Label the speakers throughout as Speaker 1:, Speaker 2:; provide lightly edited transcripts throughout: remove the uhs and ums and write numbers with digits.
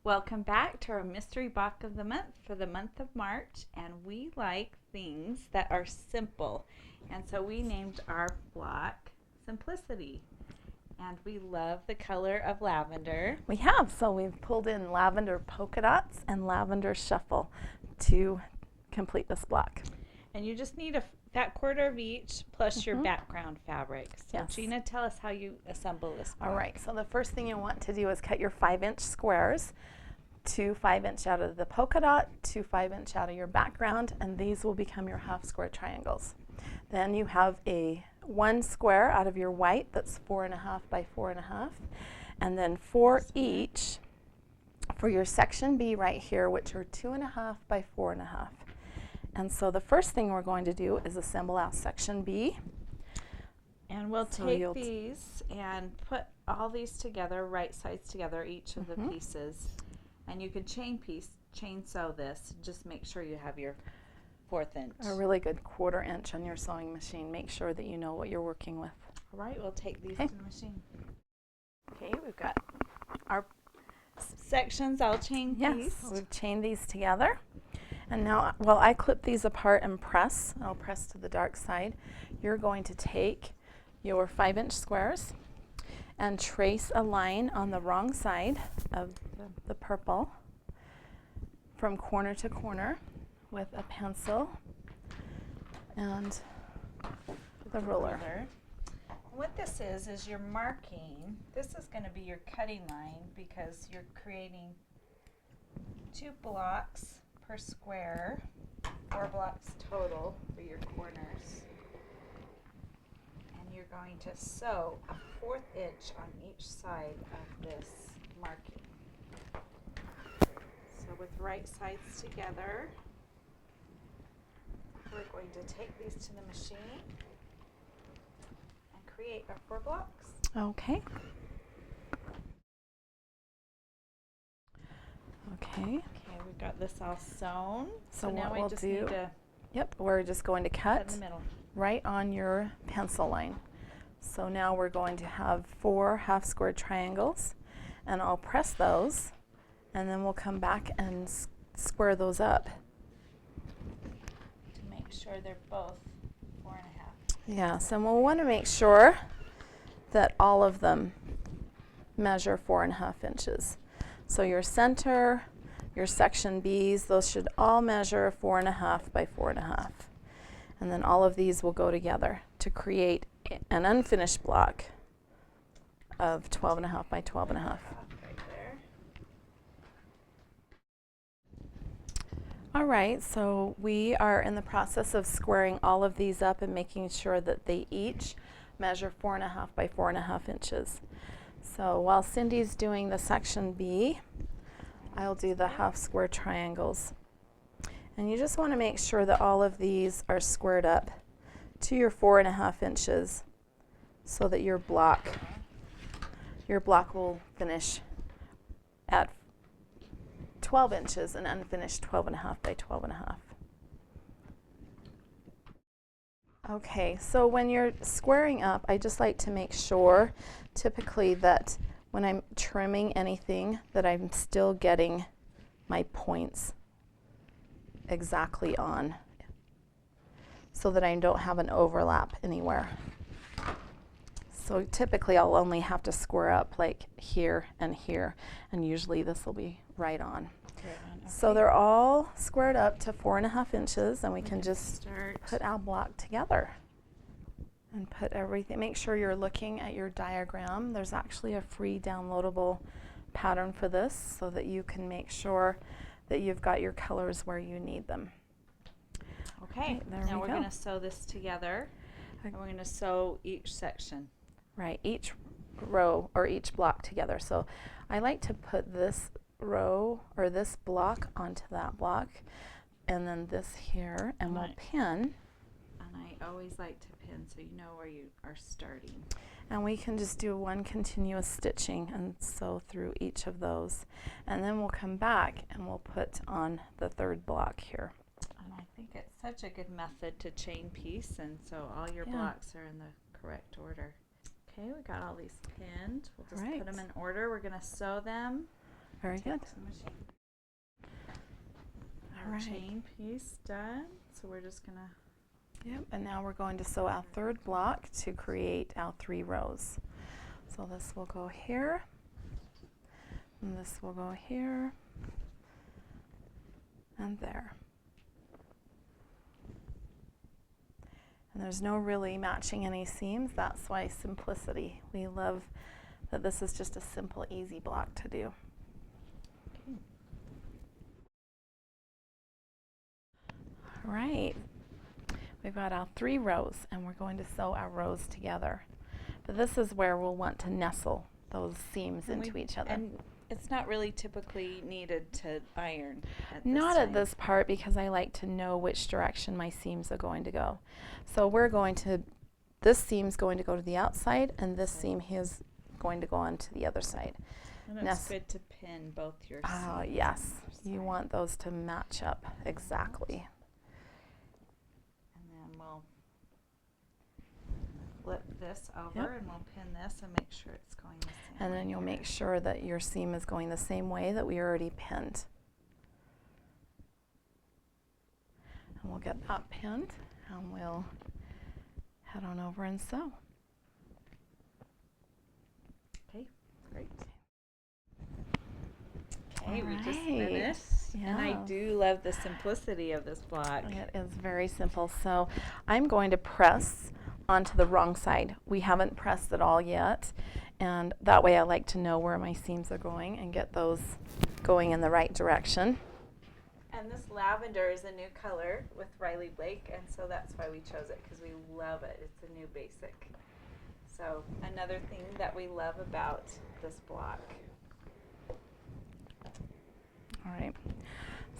Speaker 1: Welcome back to our mystery box of the month for the month of March, and we like things that are simple, and so we named our block Simplicity, and we love the color of lavender.
Speaker 2: We have, so we've pulled in lavender polka dots and lavender shuffle to complete this block.
Speaker 1: And you just need that quarter of each plus your background fabric. So
Speaker 2: Yes.
Speaker 1: Gina, tell us how you assemble this block.
Speaker 2: All right, so the first thing you want to do is cut your 5-inch squares, 2 5-inch out of the polka dot, 2 5-inch out of your background, and these will become your half square triangles. Then you have a 1 square out of your white that's 4.5 by 4.5, and then 4 each for your section B right here, which are 2.5 by 4.5. And so the first thing we're going to do is assemble our section B.
Speaker 1: And we'll take these and put all these together, right sides together, each of the pieces. And you could chain sew this. Just make sure you have your 1/4 inch.
Speaker 2: A really good 1/4 inch on your sewing machine. Make sure that you know what you're working with.
Speaker 1: All right, we'll take these to the machine.
Speaker 2: Okay, we've got our
Speaker 1: sections. I'll chain these.
Speaker 2: Yes, we've chained these together. And now, while I clip these apart and press, I'll press to the dark side, you're going to take your 5-inch squares and trace a line on the wrong side of the purple from corner to corner with a pencil and the ruler.
Speaker 1: What this is you're marking. This is going to be your cutting line because you're creating 2 blocks per square, 4 blocks total for your corners. And you're going to sew a 1/4 inch on each side of this marking. So with right sides together, we're going to take these to the machine and create our 4 blocks.
Speaker 2: Okay. Okay.
Speaker 1: Okay, we've got this all sewn.
Speaker 2: So
Speaker 1: now
Speaker 2: what
Speaker 1: we
Speaker 2: we'll
Speaker 1: just
Speaker 2: do,
Speaker 1: need to
Speaker 2: we're just going to
Speaker 1: cut in
Speaker 2: cut
Speaker 1: the middle.
Speaker 2: right on your pencil line. So now we're going to have 4 half square triangles, and I'll press those, and then we'll come back and square those up.
Speaker 1: To make sure they're both 4.5.
Speaker 2: Yes, and we'll want to make sure that all of them measure 4.5 inches. So your center, your section B's, those should all measure 4.5 by 4.5. And then all of these will go together to create an unfinished block of 12.5 by 12.5.
Speaker 1: Right there.
Speaker 2: All right, so we are in the process of squaring all of these up and making sure that they each measure 4.5 by 4.5 inches. So while Cindy's doing the section B, I'll do the half square triangles. And you just want to make sure that all of these are squared up to your 4.5 inches so that your block will finish at 12 inches and unfinished 12.5 by 12.5. Okay, so when you're squaring up, I just like to make sure typically that when I'm trimming anything that I'm still getting my points exactly on so that I don't have an overlap anywhere. So typically I'll only have to square up like here, and usually this will be right on.
Speaker 1: Okay.
Speaker 2: So they're all squared up to 4.5 inches, and we can just put our block together and put everything. Make sure you're looking at your diagram. There's actually a free downloadable pattern for this so that you can make sure that you've got your colors where you need them.
Speaker 1: Okay,
Speaker 2: there
Speaker 1: now
Speaker 2: we
Speaker 1: we're
Speaker 2: go.
Speaker 1: going to sew this together, and we're going to sew each section.
Speaker 2: Right, each row or each block together. So I like to put this row or this block onto that block, and then this here, and we'll pin.
Speaker 1: And I always like to pin so you know where you are starting.
Speaker 2: And we can just do one continuous stitching and sew through each of those. And then we'll come back and we'll put on the 3rd block here.
Speaker 1: And I think it's such a good method to chain piece, and so all your blocks are in the correct order. Okay, we got all these pinned. We'll just put them in order. We're going to sew them
Speaker 2: Very
Speaker 1: take
Speaker 2: good.
Speaker 1: to the machine.
Speaker 2: All right.
Speaker 1: Chain piece done. So we're just gonna.
Speaker 2: Yep, and now we're going to sew our third block to create our 3 rows. So this will go here, and this will go here, and there. And there's no really matching any seams. That's why simplicity. We love that this is just a simple, easy block to do.
Speaker 1: Okay.
Speaker 2: All right. We've got our 3 rows, and we're going to sew our rows together. But this is where we'll want to nestle those seams into each other.
Speaker 1: And it's not really typically needed to iron at this
Speaker 2: Not
Speaker 1: time.
Speaker 2: at this part, because I like to know which direction my seams are going to go. So we're going to, this seam's going to go to the outside, and this seam here is going to go on to the other side.
Speaker 1: And it's good to pin both your seams.
Speaker 2: Yes, you want those to match up exactly.
Speaker 1: And then we'll flip this over and we'll pin this and make sure it's going the same
Speaker 2: And
Speaker 1: way
Speaker 2: then you'll
Speaker 1: here.
Speaker 2: make sure that your seam is going the same way that we already pinned. And we'll get that pinned, and we'll head on over and sew.
Speaker 1: Okay, great. Okay, we just
Speaker 2: Alright.
Speaker 1: finished. And I
Speaker 2: Yeah.
Speaker 1: do love the simplicity of this block.
Speaker 2: It is very simple. So I'm going to press onto the wrong side. We haven't pressed at all yet, and that way I like to know where my seams are going and get those going in the right direction.
Speaker 1: And this lavender is a new color with Riley Blake, and so that's why we chose it, because we love it. It's a new basic. So another thing that we love about this block.
Speaker 2: All right,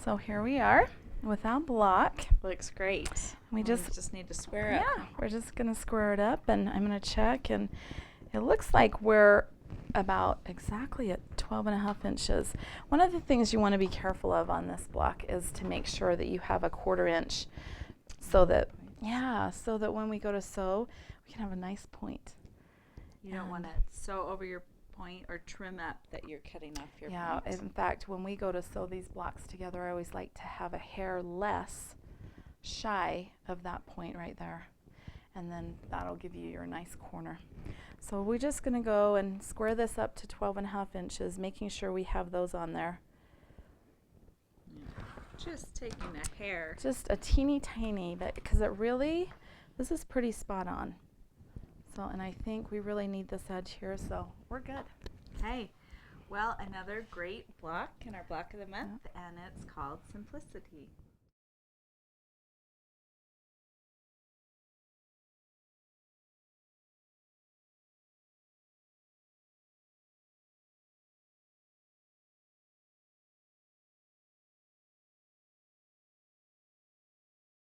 Speaker 2: so here we are with our block.
Speaker 1: Looks great.
Speaker 2: We
Speaker 1: just need to square up.
Speaker 2: Yeah, we're just gonna square it up, and I'm gonna check, and it looks like we're about exactly at 12.5 inches. One of the things you want to be careful of on this block is to make sure that you have a 1/4 inch, so that so that when we go to sew, we can have a nice point.
Speaker 1: You don't want to sew over your point or trim up that you're cutting off your point.
Speaker 2: In fact, when we go to sew these blocks together, I always like to have a hair less shy of that point right there, and then that'll give you your nice corner. So we're just going to go and square this up to 12.5 inches, making sure we have those on there.
Speaker 1: Just taking a hair.
Speaker 2: Just a teeny tiny bit, because this is pretty spot on. So, and I think we really need this edge here, so we're good.
Speaker 1: Hey, well, another great block in our block of the month, and it's called Simplicity.